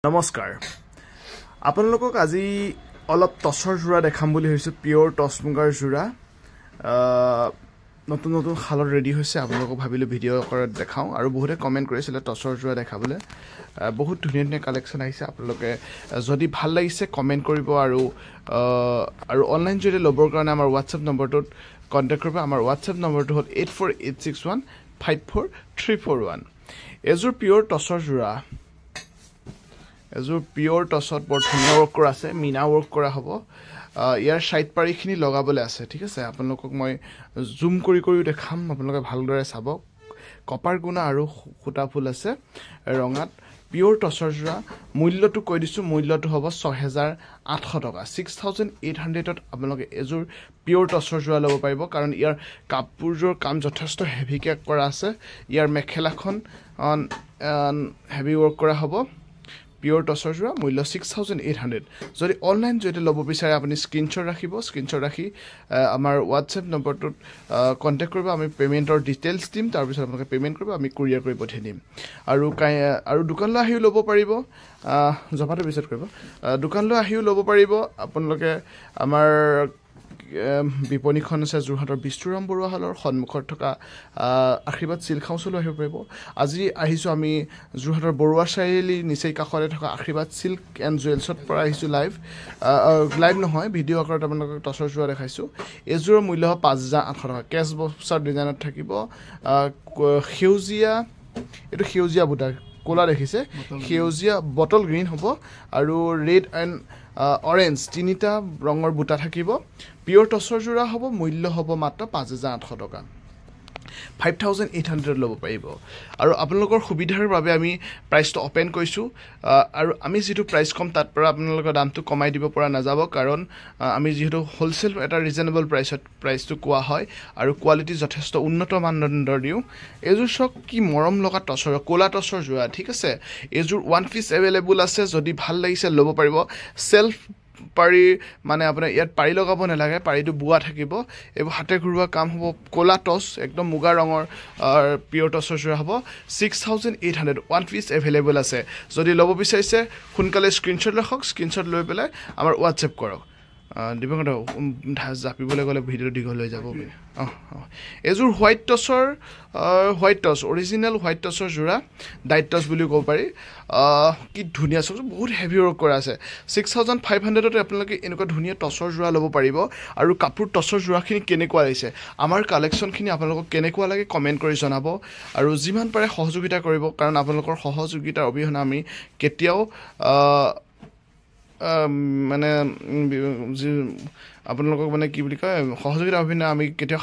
নমস্কাৰ আপোনালোকক আজি অলপ টছৰ জোৰা দেখাম বুলি ভাবিছো পিওৰ টছ মুগাৰ জোৰা নতুন নতুন খালত ৰেডি হৈছে আপোনালোকক ভাবিলো ভিডিও কৰি দেখাও আৰু বহুতে কমেন্ট কৰিছিল টছৰ জোৰা দেখাবলে বহুত ধুনীয়া ধুনীয়া কালেকচন আহিছে আপোনালোকে যদি ভাল লাগিছে কমেন্ট কৰিব আৰু অনলাইন যদি লবৰ কাৰণে আমাৰ WhatsApp নম্বৰটোত কন্টাক্ট কৰিব আমাৰ WhatsApp নম্বৰটো হ'ল 8486154341 এজোৰ পিওৰ টছৰ জোৰা এজোৰ পিওৰ টছত বৰ ধুনীয়া ৱৰ্ক কৰা আছে মিনা ৱৰ্ক কৰা হ'ব ইয়াৰ সাইড পাৰিখিনি লগাবলৈ আছে ঠিক আছে আপোনালোকক মই জুম কৰি দেখাম আপোনালোকে ভালদৰে চাব কপাৰ গুণা আৰু খুটা ফুল আছে ৰঙাত পিওৰ টছৰ জোৰা মূল্যটো কৈ দিছো মূল্যটো হ'ব 6800 টকা 6800 ত আপোনালোকে এজোৰ পিওৰ টছৰ জোৰা ল'ব পাৰিব কাৰণ ইয়াৰ কাপোৰজোৰ কাম যথেষ্ট হেভিকে কৰা আছে ইয়াৰ মেখেলাখন হেভি ৱৰ্ক কৰা হ'ব পিওৰ টছৰ জোৰা মূল্য 6800 যদি অনলাইন যদি ল'ব বিচাৰে আপুনি স্ক্ৰিনশ্বট ৰাখি আমাৰ WhatsApp নম্বৰটোত কন্টাক্ট কৰিব আমি পেমেন্টৰ ডিটেইলছ দিম তাৰ পিছত আপোনালোকে পেমেন্ট কৰিব আমি কুৰিয়াৰ কৰি পঠিয়াই দিম আৰু দোকানলৈ আহিও ল'ব পাৰিব জমাটো পিছত কৰিব দোকানলৈ আহিও ল'ব পাৰিব আপোনালোকে আমাৰ বিপণীখন আছে যোৰহাটৰ বিষ্ণুৰাম বৰুৱা হলৰ সন্মুখত থকা আশীৰ্বাদ সিল্ক হাউছলৈ আহিব পাৰিব আজি আহিছো আমি যোৰহাটৰ বৰুৱা চাৰিআলি নিচেই কাষৰে থকা আশীৰ্বাদ সিল্ক এণ্ড জুৱেলছত পৰা আহিছো লাইভ নহয় ভিডিও আকাৰত আপোনালোকক টছৰ জোৰা দেখাইছো এজোৰৰ মূল্য 5800 টকা কেছ বক্সৰ ডিজাইনত থাকিব সেউজীয়া বুটা কোলা দেখিছে সেউজীয়া বটল গ্ৰীণ হ'ব আৰু ৰেড এণ্ড অৰেঞ্জ তিনিটা ৰঙৰ বুটা থাকিব পিওৰ টছৰ জোৰা হ'ব মূল্য হ'ব মাত্ৰ 5800 টকা 5800 ল'ব পাৰিব আৰু আপোনালোকৰ সুবিধাৰ বাবে আমি প্ৰাইচটো ওপেন কৰিছো আৰু আমি যেটো প্ৰাইচ কম তাত পৰা আপোনালোকৰ দামটো কমাই দিব পৰা নাযাব কাৰণ আমি যেটো হোলসেল এটা ৰিজনেবল প্ৰাইচটো কোৱা হয় আৰু কোৱালিটি যথেষ্ট উন্নত মানদণ্ডৰ দিও এজোৰ সক কি মৰম লগা টছৰ কোলা টছৰ জোৰা ঠিক আছে এজোৰ ওয়ান পিস अवेलेबल আছে যদি ভাল লাগিছে ল'ব পাৰিব সেলফ পাৰি মানে আপোনাৰ ইয়াত পাৰি লগাব নালাগে পাৰিটো বুৱা থাকিব এব হাতে ঘৰুৱা কাম হ'ব কোলা টছ একদম মুগা ৰঙৰ পিওৰ টছৰ জোৰা হ'ব 6800 ওয়ান পিস अवेलेबल আছে যদি ল'ব বিচাৰিছে সোনকালে স্ক্ৰিনশ্বট লৈ পেলাই আমাৰ WhatsApp কৰক দিবংগত জাপিবলৈ গলে ভিডিও দীঘল হৈ যাব এজোৰ হোৱাইট টছ অৰিজিনাল হোৱাইট টছৰ জোৰা ডাইট টছ বুলি ক'ব পাৰি কি ধুনীয়া সব বহুত হেভি ৱৰ্ক কৰা আছে 6500 ত আপোনালোকে এনেকুৱা ধুনীয়া টছৰ জোৰা ল'ব পাৰিব আৰু কাপোৰ টছৰ জোৰাখিনি কেনেকুৱা লাগিছে আমাৰ কালেকচনখিনি আপোনালোকক কেনেকুৱা লাগে কমেন্ট কৰি জনাব আৰু যিমান পাৰে সহযোগিতা কৰিব কাৰণ আপোনালোকৰ সহযোগিতাৰ অবিহনে আমি কেতিয়াও মানে আপোনালোকক মানে কি বুলি কয় সহযোগিতা অভিনয় আমি কেতিয়া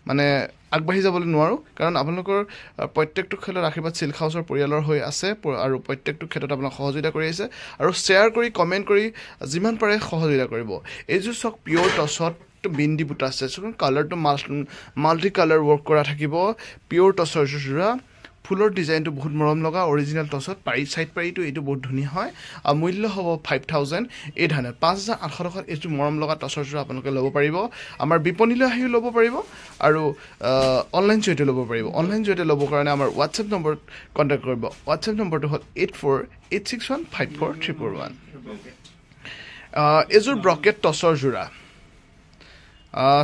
মানে আগবাঢ়ি যাবলৈ নোৱাৰো কাৰণ আপোনালোকৰ প্ৰত্যেকটো ক্ষেত্ৰত আশীৰ্বাদ সিল্ক হাউছৰ পৰিয়ালৰ হৈ আছে আৰু প্ৰত্যেকটো ক্ষেত্ৰত আপোনাক সহযোগিতা কৰি আছে আৰু শেয়াৰ কৰি কমেন্ট কৰি যিমান পাৰে সহযোগিতা কৰিব এইজোৰ সক পিওৰ টছত বিন্দি বুটা আছে কালাৰটো মাল্টি কালাৰ ৱৰ্ক কৰা থাকিব পিওৰ টছৰ জোৰা ফুলৰ ডিজাইনটো বহুত মৰম লগা অৰিজিনাল টছত পাৰি সাইড পাৰিটো এটো বহুত ধুনীয়া হয় আৰু মূল্য হ'ব 5800 টকা এটো মৰম লগা টছৰ জোৰা আপোনালোকে ল'ব পাৰিব আমাৰ বিপণীলৈ আহিও ল'ব পাৰিব আৰু অনলাইন জৰিয়তে ল'ব পাৰিব অনলাইন জৰিয়তে ল'ব কাৰণে আমাৰ WhatsApp নম্বৰত কন্টাক্ট কৰিব WhatsApp নম্বৰটো হ'ল 8486154341 এজোৰ ব্ৰকেট টছৰ জোৰা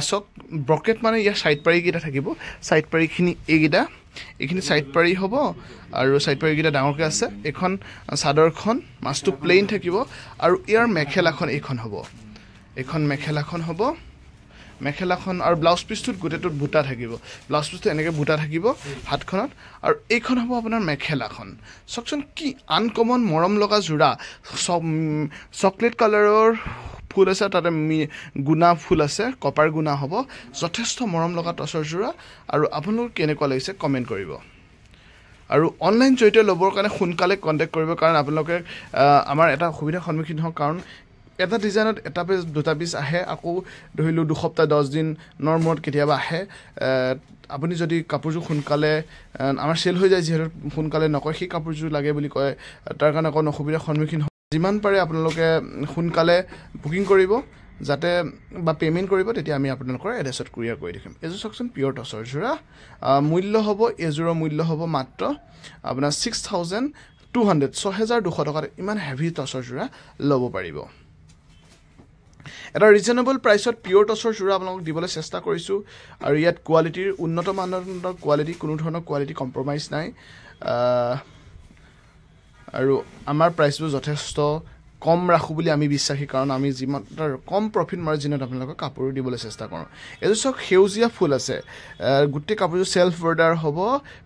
সক ব্ৰকেট মানে ইয়াৰ সাইড পাৰি কিটা থাকিব সাইড পাৰিখিনি এইখিনি সাইড পাৰি হ'ব আৰু সাইড পাৰি কিটা ডাঙৰকে আছে এখন সাদৰখন মাছটো প্লেন থাকিব আৰু ইয়াৰ মেখেলাখন এইখন মেখেলাখন আৰু ব্লাউজ পিছটোত গুটেটোত বুটা থাকিব ব্লাউজ পিছটো এনেকে বুটা থাকিব হাতখনত আৰু এইখন হ'ব আপোনাৰ মেখেলাখন সকচোন কি আনকমন মৰম লগা জোৰা চকলেট কালাৰৰ ফুল আছে তাতে গুনা ফুল আছে কপাৰ গুনা হ'ব যথেষ্ট মৰম লগা টছৰ জোৰা আৰু আপোনালোক কেনেকুৱা লাগিছে কমেন্ট কৰিব আৰু অনলাইন জৰিয়তে ল'বৰ কাৰণে সোনকালে কন্টাক্ট কৰিব কাৰণ আপোনালোকে আমাৰ এটা সুবিধাৰ সন্মুখীন হওক কাৰণ এটা ডিজাইনত এটা পিস দুটা পিস আহে আকৌ ধৰিলো 2 সপ্তাহ 10 দিন নৰমত কেতিয়াবা আহে আপুনি যদি কাপোৰজু সোনকালে আমাৰ সেল হৈ যায় যেহেতু সোনকালে নকয় সেই কাপোৰজু লাগে বুলি কয় তাৰ কাৰণে কোনো অসুবিধাৰ সন্মুখীন যিমান পাৰে আপোনালোকে সোনকালে বুকিং কৰিব যাতে বা পেমেন্ট কৰিব তেতিয়া আমি আপোনালোকৰ এড্ৰেছত কুৰিয়াৰ কৰি দিম এজো সেকশন পিওৰ টছৰ জোৰা মূল্য হ'ব এজোৰৰ মূল্য হ'ব মাত্ৰ আপোনাৰ 200 6200 টকাত ইমান হেভি টচৰ যোৰা ল'ব পাৰিব এটা ৰিজনেবল প্ৰাইচত পিওৰ টচৰ যোৰা আপোনালোকক দিবলৈ চেষ্টা কৰিছোঁ আৰু ইয়াত কোৱালিটিৰ উন্নত মানদণ্ডৰ কোৱালিটি কোনো ধৰণৰ কোৱালিটি কম্প্ৰমাইজ নাই আৰু আমাৰ প্ৰাইচবোৰ যথেষ্ট কম ৰাখোঁ বুলি আমি বিশ্বাসী কাৰণ আমি যিমান কম প্ৰফিট মাৰ্জিনত আপোনালোকক কাপোৰ দিবলৈ চেষ্টা কৰোঁ এইটো চক সেউজীয়া ফুল আছে গোটেই কাপোৰযোৰ সেলফ বৰ্ডাৰ হ'ব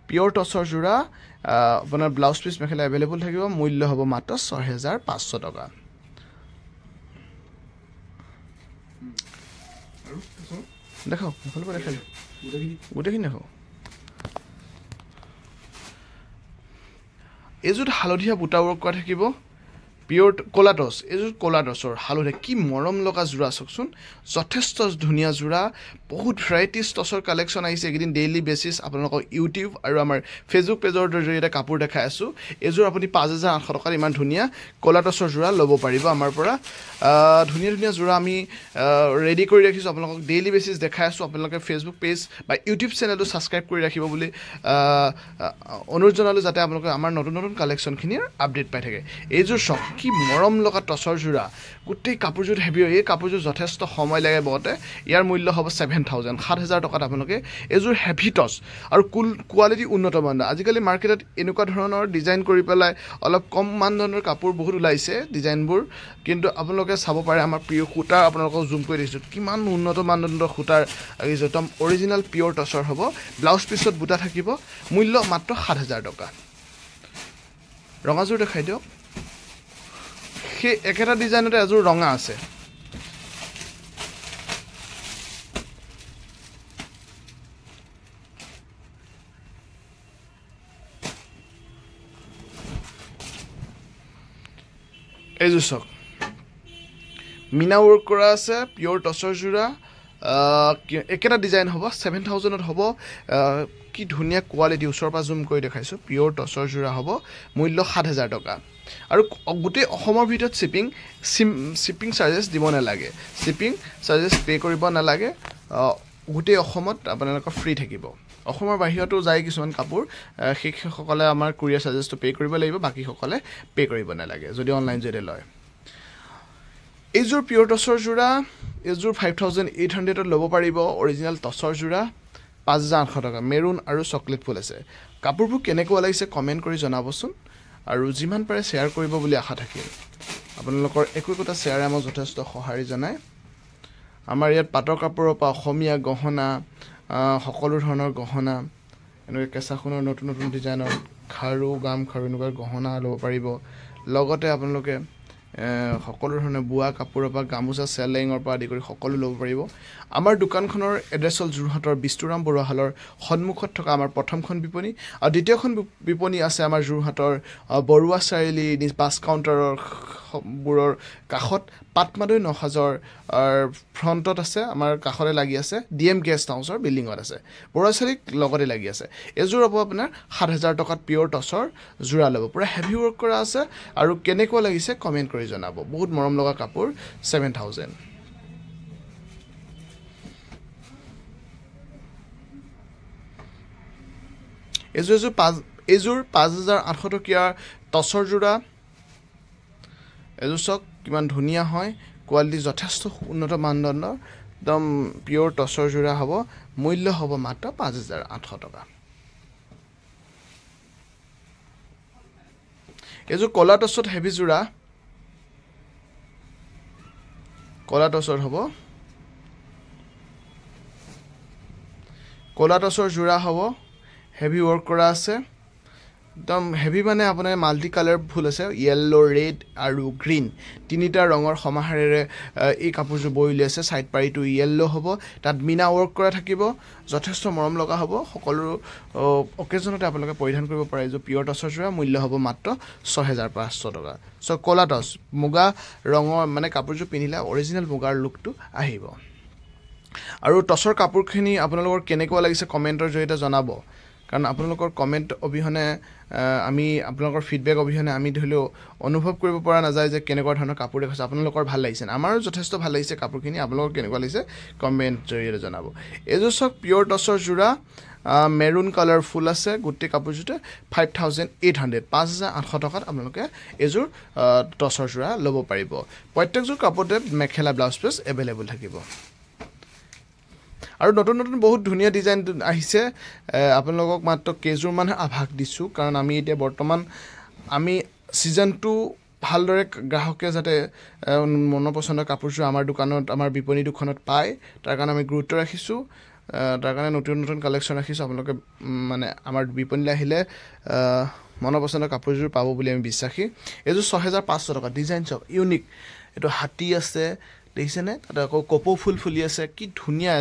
পিওৰ টচৰ যোৰা আপোনাৰ ব্লাউজ পিচ মেখেলা এভেইলেবল থাকিব মূল্য হ'ব মাত্ৰ 6500 টকা দেখাও নহ'লে দেখাই গোটেইখিনি দেখাও এইযোৰ হালধীয়া বুটা ৱৰ্ক কৰা থাকিব পিওৰ ক'লা টচ এইযোৰ ক'লা টচৰ হালধীয়া কি মৰম লগা যোৰা চাওকচোন যথেষ্ট ধুনীয়া যোৰা বহুত ভেৰাইটিজ টচৰ কালেকশ্যন আহিছে এইকেইদিন ডেইলি বেচিছ আপোনালোকক ইউটিউব আৰু আমাৰ ফেচবুক পেজৰ জৰিয়তে কাপোৰ দেখাই আছোঁ এইযোৰ আপুনি 5800 টকাত ইমান ধুনীয়া ক'লা টচৰ যোৰা ল'ব পাৰিব আমাৰ পৰা ধুনীয়া ধুনীয়া যোৰা আমি ৰেডি কৰি ৰাখিছোঁ আপোনালোকক ডেইলি বেচিছ দেখাই আছোঁ আপোনালোকে ফেচবুক পেজ বা ইউটিউব চেনেলটো ছাবস্ক্ৰাইব কৰি ৰাখিব বুলি অনুৰোধ জনালোঁ যাতে আপোনালোকে আমাৰ নতুন নতুন কালেকশ্যনখিনিৰ আপডেট পাই থাকে এইযোৰ চক কি মৰম লগা টচৰ যোৰা গোটেই কাপোৰযোৰ হেভি হয় এই কাপোৰযোৰ যথেষ্ট সময় লাগে বহতে ইয়াৰ মূল্য হ'ব 7000 টকাত আপোনালোকে এইযোৰ হেভি টচ আৰু কোৱালিটি উন্নত মানদণ্ডৰ আজিকালি মাৰ্কেটত এনেকুৱা ধৰণৰ ডিজাইন কৰি পেলাই অলপ কম মানদণ্ডৰ কাপোৰ বহুত ওলাইছে ডিজাইনবোৰ কিন্তু আপোনালোকে চাব পাৰে আমাৰ প্ৰিয় সূতা আপোনালোকক জুম কৰি দিছোঁ কিমান উন্নত মানদণ্ডৰ সূতাৰ একদম অৰিজিনেল পিয়ৰ টচৰ হ'ব ব্লাউজ পিছত বুটা থাকিব মূল্য মাত্ৰ 7000 টকা ৰঙাযোৰ দেখাই দিয়ক সেই একেটা ডিজাইনতে এযোৰ ৰঙা আছে এইযোৰ চক মিনা ৱৰ্ক কৰা আছে পিয়ৰ টচৰ যোৰা একেটা ডিজাইন হ'ব 7000ত হ'ব কি ধুনীয়া কোৱালিটি ওচৰৰ পৰা জুম কৰি দেখাইছোঁ পিয়ৰ টচৰ যোৰা হ'ব মূল্য 7000 টকা আৰু গোটেই অসমৰ ভিতৰত শ্বিপিং চাৰ্জেছ দিব নালাগে শ্বিপিং চাৰ্জেছ পে' কৰিব নালাগে গোটেই অসমত আপোনালোকৰ ফ্ৰী থাকিব অসমৰ বাহিৰতো যায় কিছুমান কাপোৰ সেইসকলে আমাৰ কুৰিয়াৰ চাৰ্জেছটো পে' কৰিব লাগিব বাকীসকলে পে' কৰিব নালাগে যদি অনলাইন যদি লয় এইযোৰ পিয়ৰ টচৰ যোৰা এইযোৰ 5800ত ল'ব পাৰিব অৰিজিনেল টচৰ যোৰা 5800 টকা মেৰুন আৰু চকলেট ফুল আছে কাপোৰবোৰ কেনেকুৱা লাগিছে কমেণ্ট কৰি জনাবচোন আৰু যিমান পাৰে শ্বেয়াৰ কৰিব বুলি আশা থাকিল আপোনালোকৰ একোটা শ্বেয়াৰে আমাক যথেষ্ট সঁহাৰি জনায় আমাৰ ইয়াত পাটৰ কাপোৰৰ পৰা অসমীয়া গহনা সকলো ধৰণৰ গহনা এনেকৈ কেঁচা সোণৰ নতুন নতুন ডিজাইনৰ খাৰু গামখাৰু এনেকুৱা গহনা ল'ব পাৰিব লগতে আপোনালোকে সকলো ধৰণৰ বোৱা কাপোৰৰ পৰা গামোচা চেলেঙৰ পৰা আদি কৰি সকলো ল'ব পাৰিব আমাৰ দোকানখনৰ এড্ৰেছ হ'ল যোৰহাটৰ বিষ্ণুৰাম বৰুৱা হালৰ সন্মুখত থকা আমাৰ প্ৰথমখন বিপণী আৰু দ্বিতীয়খন বিপণী আছে আমাৰ যোৰহাটৰ বৰুৱা চাৰিআলি বাছ কাউণ্টাৰৰ বোৰৰ কাষত পাটমাদৈ নসাজৰ ফ্ৰণ্টত আছে আমাৰ কাষতে লাগি আছে DM গেষ্ট হাউচৰ বিল্ডিঙত আছে বৰুৱা চাৰিআলিৰ লগতে লাগি আছে এযোৰ হ'ব আপোনাৰ 7000 টকাত পিয়ৰ টচৰ যোৰা ল'ব পুৰা হেভি ৱৰ্ক কৰা আছে আৰু কেনেকুৱা লাগিছে কমেণ্ট কৰি জনাব বহুত মৰম লগা কাপোৰ 7000 এইযোৰ 5800 টকীয়া টচৰ যোৰা এইযোৰ চক কিমান ধুনীয়া হয় কোৱালিটি যথেষ্ট উন্নত মানদণ্ডৰ একদম পিয়ৰ টচৰ যোৰা হ'ব মূল্য হ'ব মাত্ৰ 5800 টকা এইযোৰ ক'লা টচত হেভি যোৰা ক'লা টচৰ হ'ব ক'লা টচৰ যোৰা হ'ব হেভি ৱৰ্ক কৰা আছে একদম হেভি মানে আপোনাৰ মাল্টি কালাৰ ফুল আছে য়েল্লো ৰেড আৰু গ্ৰীণ তিনিটা ৰঙৰ সমাহাৰেৰে এই কাপোৰযোৰ বৈ উলিয়াইছে সাইড পাৰিটো য়েল্লো হ'ব তাত মিনা ৱৰ্ক কৰা থাকিব যথেষ্ট মৰম লগা হ'ব সকলো অকেজনতে আপোনালোকে পৰিধান কৰিব পাৰে যে পিয়ৰ টচৰ যোৰা মূল্য হ'ব মাত্ৰ 6500 টকা সো ক'লা টচ মুগা ৰঙৰ মানে কাপোৰযোৰ পিন্ধিলে অৰিজিনেল মুগাৰ লুকটো আহিব আৰু টচৰ কাপোৰখিনি আপোনালোকৰ কেনেকুৱা লাগিছে কমেণ্টৰ জৰিয়তে জনাব কাৰণ আপোনালোকৰ কমেণ্ট অবিহনে আমি আপোনালোকৰ ফিডবেক অবিহনে আমি ধৰিলেও অনুভৱ কৰিব পৰা নাযায় যে কেনেকুৱা ধৰণৰ কাপোৰ দেখাইছে আপোনালোকৰ ভাল লাগিছে আমাৰো যথেষ্ট ভাল লাগিছে কাপোৰখিনি আপোনালোকৰ কেনেকুৱা লাগিছে কমেণ্ট জৰিয়তে জনাব এইযোৰ চক পিয়ৰ টচৰ যোৰা মেৰুন কালাৰ ফুল আছে গোটেই কাপোৰযোৰতে 5800 5800 টকাত আপোনালোকে এযোৰ টচৰ যোৰা ল'ব পাৰিব প্ৰত্যেকযোৰ কাপোৰতে মেখেলা ব্লাউজ পিছ এভেইলেবল থাকিব আৰু নতুন নতুন বহুত ধুনীয়া ডিজাইন আহিছে আপোনালোকক মাত্ৰ কেজুৰ মানে আভাস দিছো কাৰণ আমি এতিয়া বৰ্তমান আমি সিজনটো ভালদৰে গ্ৰাহকে যাতে মনোপছন্দৰ কাপোৰযোৰ আমাৰ দোকানত আমাৰ বিপণী দোকানত পায় তাৰ কাৰণে আমি গুৰুত্ব ৰাখিছো তাৰ কাৰণে নতুন নতুন কালেকচন ৰাখিছো আপোনালোকে মানে আমাৰ বিপণীলৈ আহিলে মনোপছন্দৰ কাপোৰযোৰ পাব বুলি আমি বিশ্বাসী এযোৰ 6500 টকা ডিজাইন চক ইউনিক এটো হাতী আছে দেখিছেনে তাতে আকৌ কপৌ ফুল ফুলি আছে কি ধুনীয়া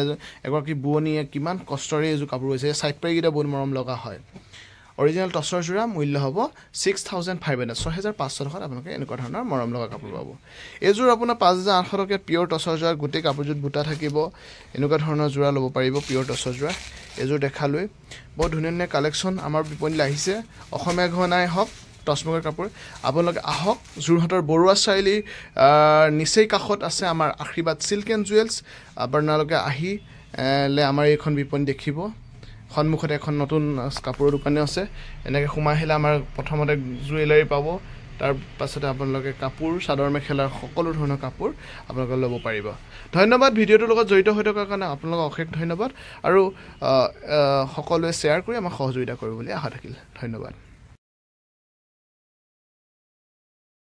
এগৰাকী বুৱনীয়ে কিমান কষ্টৰে এযোৰ কাপোৰ হৈছে সাইড পাইকিটা বহুত মৰম লগা হয় অৰিজিনাল টচৰ যোৰা মূল্য হ'ব 6500 6500 টকাত আপোনালোকে এনেকুৱা ধৰণৰ মৰম লগা কাপোৰ পাব এযোৰ আপোনাৰ 5800 টকা পিওৰ টচৰ যোৰা গোটেই কাপোৰযোৰ বুটা থাকিব এনেকুৱা ধৰণৰ যোৰা ল'ব পাৰিব পিওৰ টচৰ যোৰা এযোৰ দেখালৈ বহুত ধুনীয়া ধুনীয়া কালেকচন আমাৰ বিপণীলৈ আহিছে অসমীয়া ঘনাই হওক টচমুগাৰ কাপোৰ আপোনালোকে আহক জুৰহাটৰ বৰুৱা চাৰিআলি নিচেই কাষত আছে আমাৰ আশীৰ্বাদ সিল্ক এণ্ড জুৱেলছ আপোনালোকে আহি আমাৰ এইখন বিপণী দেখিব সন্মুখতে এখন নতুন কাপোৰৰ দোকান আছে এনেকৈ সোমাই আহিলে আমাৰ প্ৰথমতে জুৱেলাৰী পাব তাৰ পাছতে আপোনালোকে কাপোৰ চাদৰ মেখেলাৰ সকলো ধৰণৰ কাপোৰ আপোনালোকে ল'ব পাৰিব ধন্যবাদ ভিডিঅ'টোৰ লগত জড়িত হৈ থকাৰ কাৰণে আপোনালোকক অশেষ ধন্যবাদ আৰু সকলোৱে শ্বেয়াৰ কৰি আমাক সহযোগিতা কৰিব বুলি আশা থাকিল ধন্যবাদ